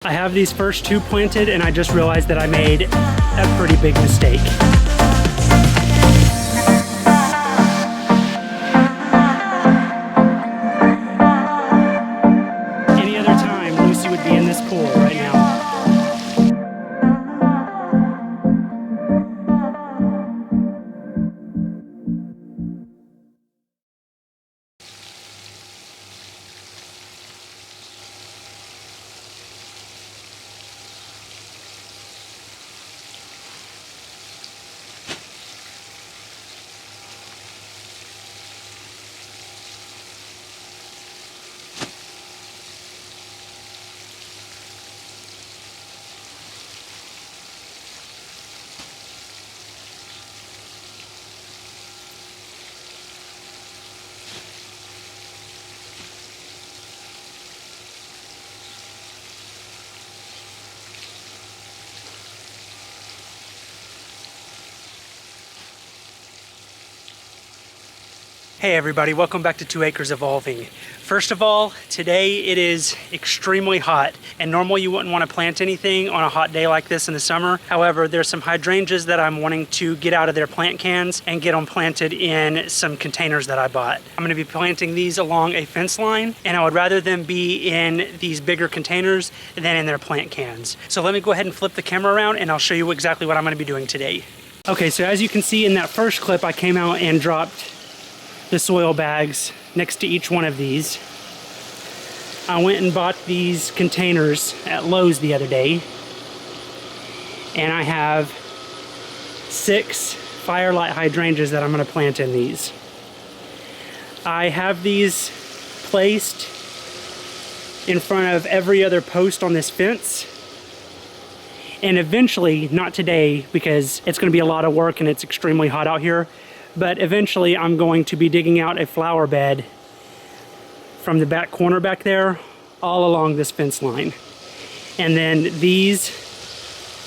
I have these first two planted and I just realized that I made a pretty big mistake. Any other time, Lucy would be in this pool right now. Hey everybody, welcome back to 2 Acres Evolving. First of all, today it is extremely hot, and normally you wouldn't want to plant anything on a hot day like this in the summer. However, there's some hydrangeas that I'm wanting to get out of their plant cans and get them planted in some containers that I bought. I'm going to be planting these along a fence line, and I would rather them be in these bigger containers than in their plant cans. So let me go ahead and flip the camera around and I'll show you exactly what I'm going to be doing today. Okay, so as you can see in that first clip, I came out and dropped the soil bags next to each one of these. I went and bought these containers at Lowe's the other day, and I have 6 Firelight Hydrangeas that I'm going to plant in these. I have these placed in front of every other post on this fence, and eventually, not today because it's going to be a lot of work and it's extremely hot out here, but eventually I'm going to be digging out a flower bed from the back corner back there all along this fence line. And then these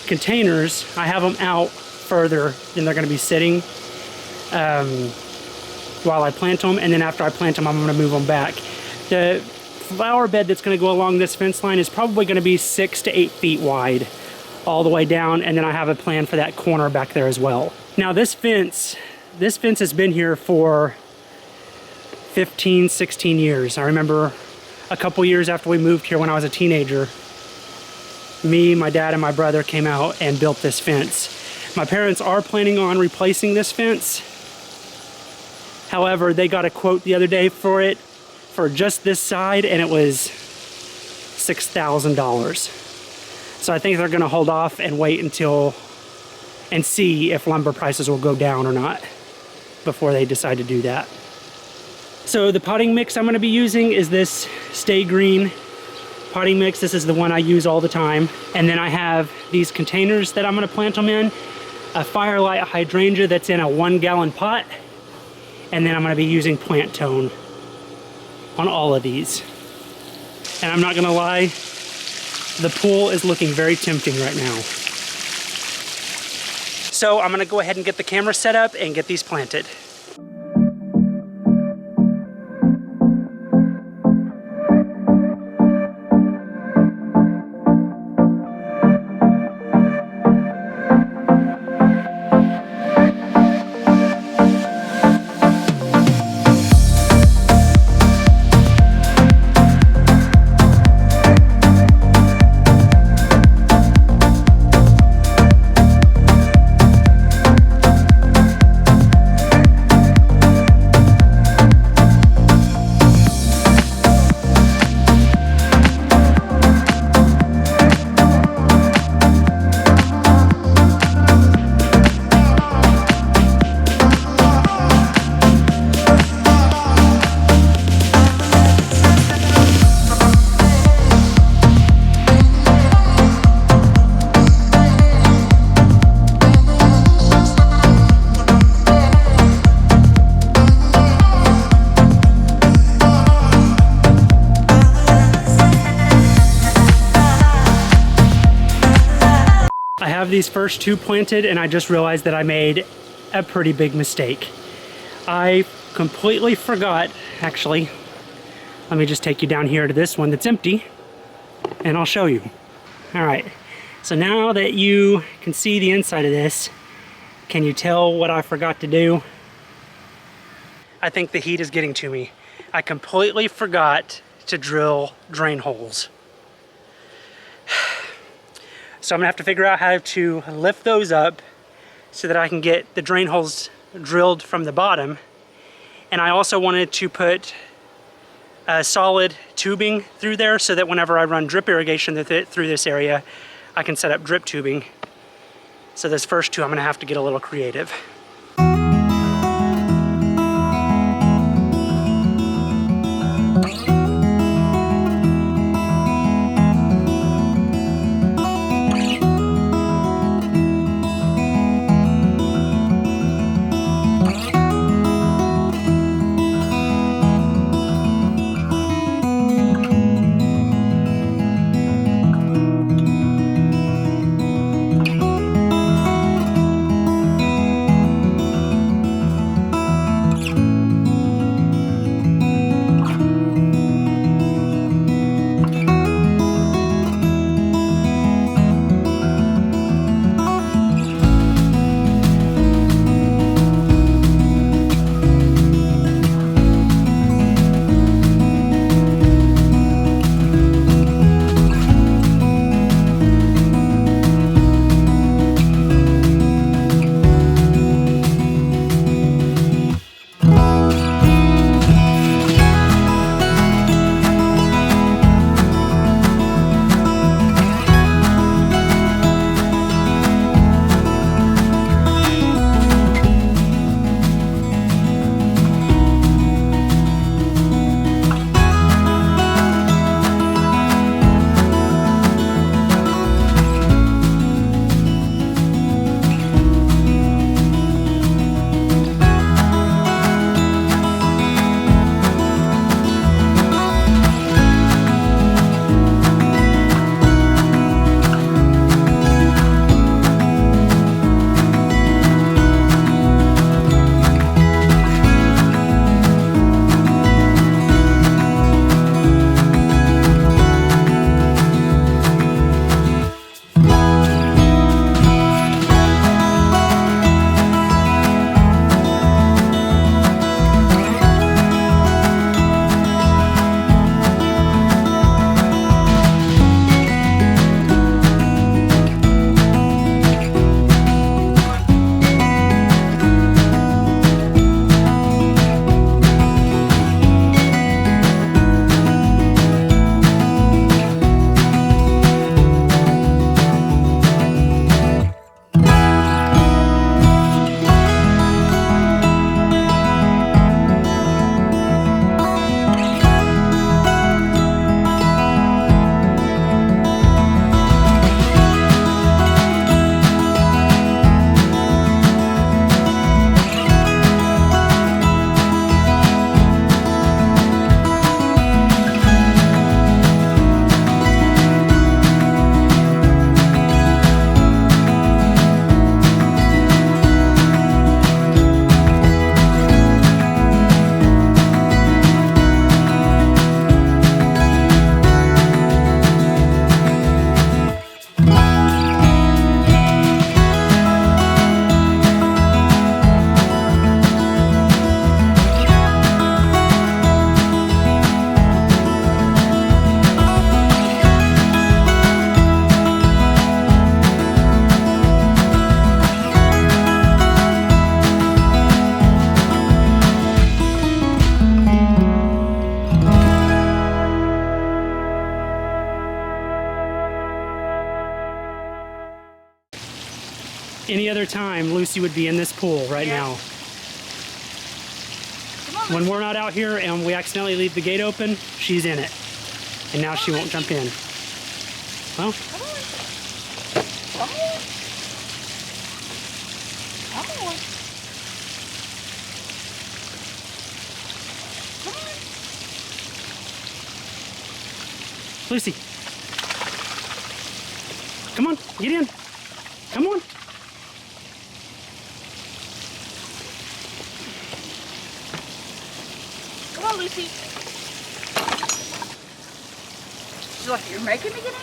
containers, I have them out further than they're going to be sitting while I plant them, and then after I plant them I'm going to move them back. The flower bed that's going to go along this fence line is probably going to be 6 to 8 feet wide all the way down, and then I have a plan for that corner back there as well. Now this fence has been here for 15, 16 years. I remember a couple years after we moved here when I was a teenager, me, my dad, and my brother came out and built this fence. My parents are planning on replacing this fence. However, they got a quote the other day for it, for just this side, and it was $6,000. So I think they're gonna hold off and wait until and see if lumber prices will go down or not before they decide to do that. So the potting mix I'm going to be using is this Stay Green potting mix. This is the one I use all the time. And then I have these containers that I'm going to plant them in. A Firelight Hydrangea that's in a 1-gallon pot. And then I'm going to be using plant tone on all of these. And I'm not going to lie, the pool is looking very tempting right now. So I'm gonna go ahead and get the camera set up and get these planted. I have these first two planted and I just realized that I made a pretty big mistake. I completely forgot, actually, let me just take you down here to this one that's empty and I'll show you. All right, so now that you can see the inside of this, can you tell what I forgot to do? I think the heat is getting to me. I completely forgot to drill drain holes. So I'm gonna have to figure out how to lift those up so that I can get the drain holes drilled from the bottom. And I also wanted to put solid tubing through there so that whenever I run drip irrigation through this area, I can set up drip tubing. So those first two, I'm gonna have to get a little creative. Any other time, Lucy would be in this pool right now. When we're not out here and we accidentally leave the gate open, she's in it. And now she won't jump in. Well, Lucy, come on, get in. Come on. Come on, Lucy. She's like, you're making me get in?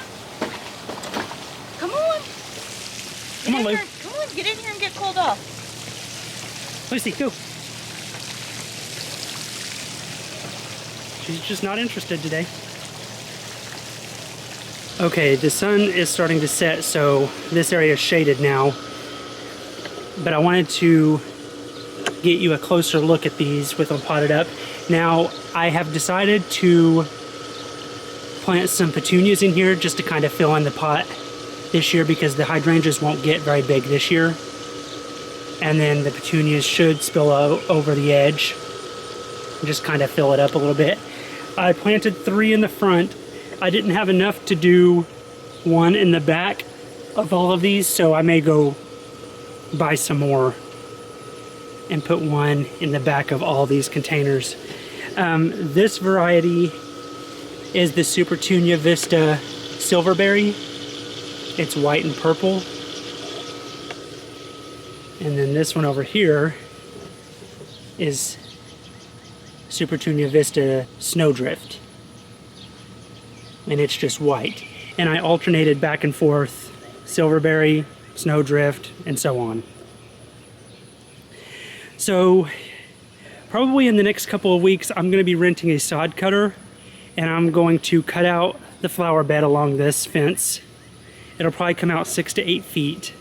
Come on, Lou. Come on, get in here and get cooled off. Lucy, go. She's just not interested today. Okay, the sun is starting to set, so this area is shaded now. But I wanted to get you a closer look at these with them potted up. Now, I have decided to plant some petunias in here just to kind of fill in the pot this year because the hydrangeas won't get very big this year. And then the petunias should spill over the edge and just kind of fill it up a little bit. I planted 3 in the front. I didn't have enough to do 1 in the back of all of these, so I may go buy some more and put 1 in the back of all these containers. This variety is the Supertunia Vista Silverberry. It's white and purple. And then this one over here is Supertunia Vista Snowdrift. And it's just white. And I alternated back and forth Silverberry, Snowdrift, and so on. So probably in the next couple of weeks I'm going to be renting a sod cutter and I'm going to cut out the flower bed along this fence. It'll probably come out 6 to 8 feet.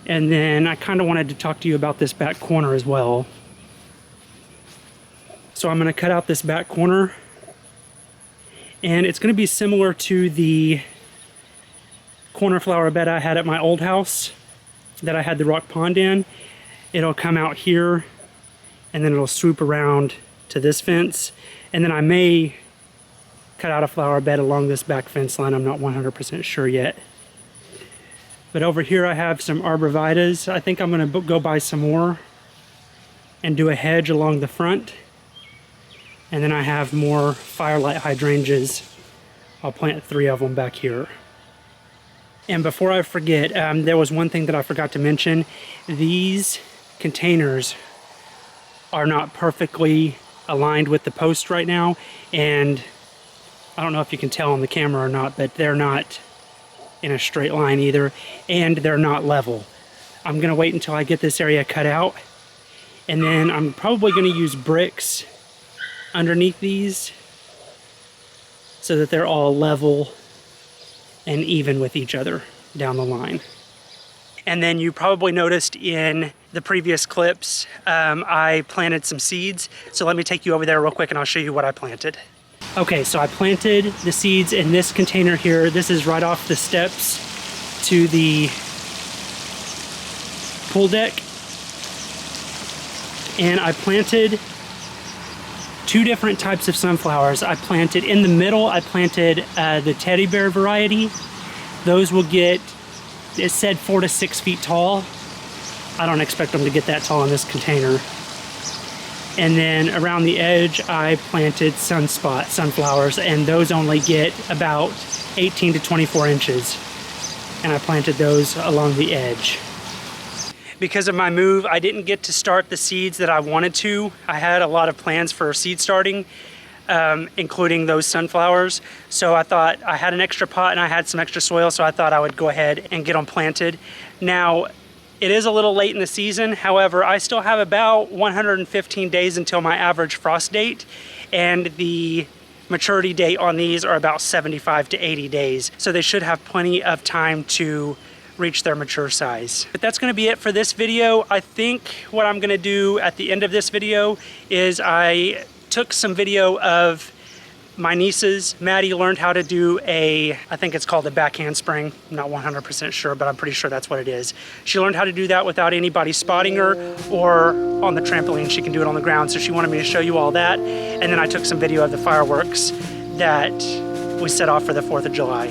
And then I kind of wanted to talk to you about this back corner as well. So I'm going to cut out this back corner. And it's going to be similar to the corner flower bed I had at my old house that I had the rock pond in. It'll come out here and then it'll swoop around to this fence. And then I may cut out a flower bed along this back fence line. I'm not 100% sure yet. But over here I have some arborvitaes. I think I'm going to go buy some more and do a hedge along the front. And then I have more Firelight Hydrangeas. I'll plant 3 of them back here. And before I forget, there was one thing that I forgot to mention. These containers are not perfectly aligned with the post right now. And I don't know if you can tell on the camera or not, but they're not in a straight line either. And they're not level. I'm going to wait until I get this area cut out. And then I'm probably going to use bricks underneath these so that they're all level and even with each other down the line. And then you probably noticed in the previous clips, I planted some seeds. So let me take you over there real quick and I'll show you what I planted. Okay, so I planted the seeds in this container here. This is right off the steps to the pool deck. And I planted 2 different types of sunflowers. I planted in the middle, I planted the teddy bear variety. Those will get, it said 4 to 6 feet tall. I don't expect them to get that tall in this container. And then around the edge, I planted sunflowers, and those only get about 18 to 24 inches. And I planted those along the edge. Because of my move, I didn't get to start the seeds that I wanted to. I had a lot of plans for seed starting, including those sunflowers. So I thought I had an extra pot and I had some extra soil, so I thought I would go ahead and get them planted. Now, it is a little late in the season. However, I still have about 115 days until my average frost date, and the maturity date on these are about 75 to 80 days. So they should have plenty of time to reach their mature size. But that's going to be it for this video. I think what I'm going to do at the end of this video is I took some video of my nieces. Maddie learned how to do I think it's called a back handspring. I'm not 100% sure, but I'm pretty sure that's what it is. She learned how to do that without anybody spotting her, or on the trampoline. She can do it on the ground. So she wanted me to show you all that. And then I took some video of the fireworks that we set off for the 4th of July.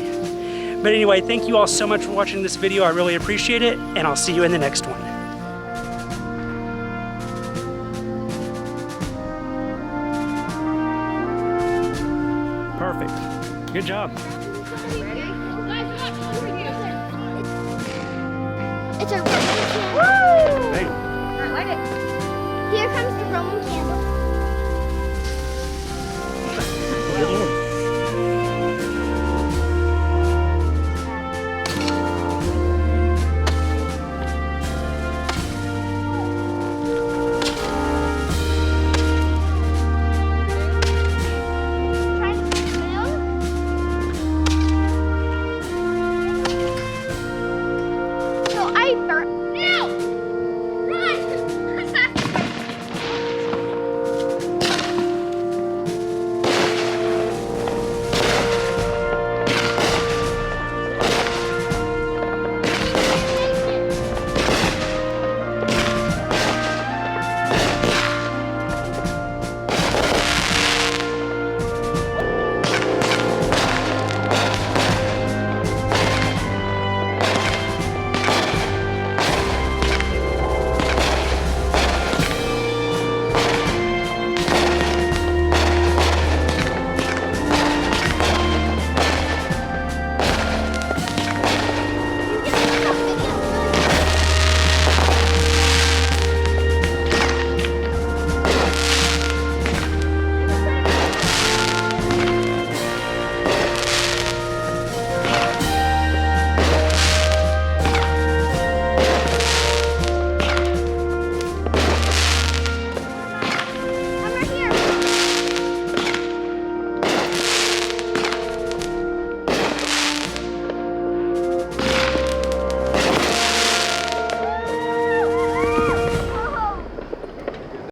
But anyway, thank you all so much for watching this video. I really appreciate it, and I'll see you in the next one. Perfect. Good job. Ready? It's a Roman candle. Woo! Hey. All right, light it. Here comes the Roman candle. Good Lord.